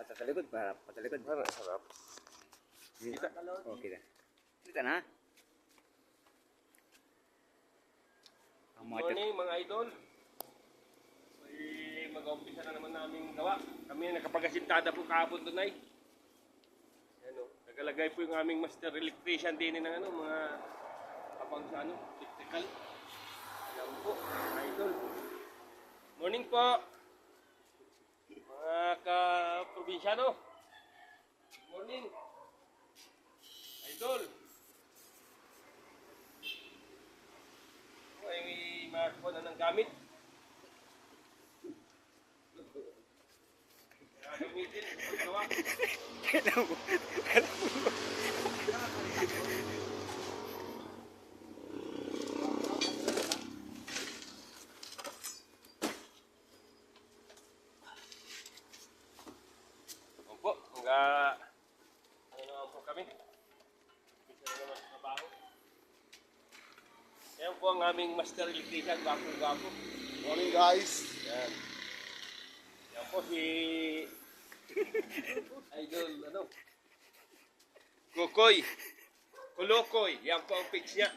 Patay sa likod, para patay sa likod. Parang sarap. Kita. Okay na. Kita na. Good morning mga idol. Mag-umpisa na naman namin gawa. Kami nakapag-asintada po kahapon doon ay. Ano, nagalagay po yung aming master electrician din ng ano, mga kapang sa ano, electrical. Alam po, mga idol. Morning po. Mga ka-probinsyano. Good morning. Idol. Ay may makakuha na ng gamit. Gamitin, paggawa. Opo, hangga ano naman po kami. Isa na naman sa trabaho. Yan po ang aming master electrician, gwapo-gwapo. Morning guys. Yan. Yan po si Idol, ano? Kukoy. Kulukoy. Yan po ang page niya.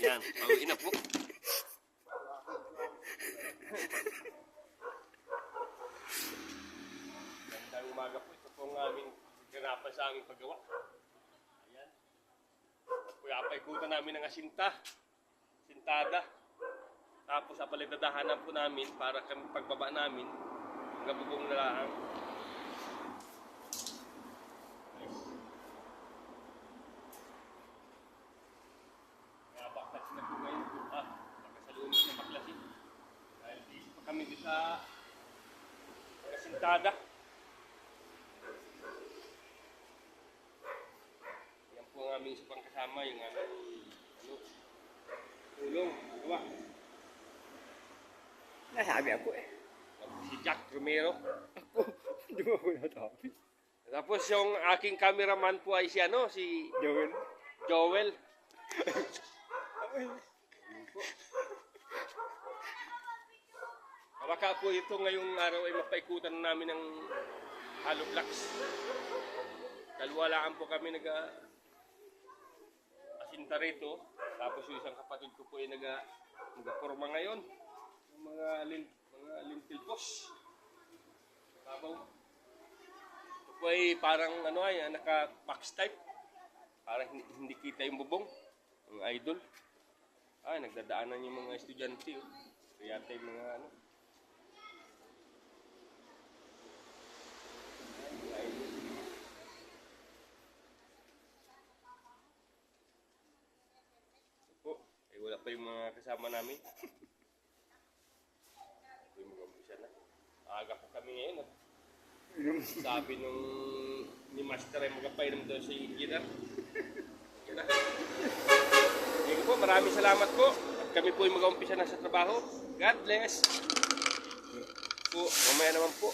Yan. Pauwi na po. Gandang umaga po. Ito po ang aming ganapan sa aming paggawa. Ayan. Paikutan namin ng asinta. Sintada. Tapos paligdadahanan po namin para kami pagbaba namin gabugong na lang. Kaya baklas na po ngayon. Nakasalunod na baklasin. Dahil busy pa kami doon sa kasintada. Yan po ang aming isa pang kasama, yung ano, tulong, gawa. Nasabi ako eh. Si Jack Romero. Hindi mo ako natabi. Tapos yung aking cameraman po ay si ano, si Joel. Joel. Baka po ito ngayong araw ay mapaikutan namin ng hollow blocks. Dalwalaan po kami asinta rito. Tapos yung isang kapatid ko po ay nag-forma ngayon. Mga lintil post. Babaw. Ito po ay parang ano ay naka-box type. Parang hindi kita yung bubong. Ang idol. Ay, nagdadaanan yung mga estudyante. Oh. Kaya tayo mga ano. Ay, idol. Ito po. Ay, wala pa yung mga kasama namin. Aga po kami ngayon. Sabi ni Master ay magpapainom daw si engineer. Sige po, maraming salamat po. At kami po ay mag-umpisa na sa trabaho. God bless. Po, mamaya naman po.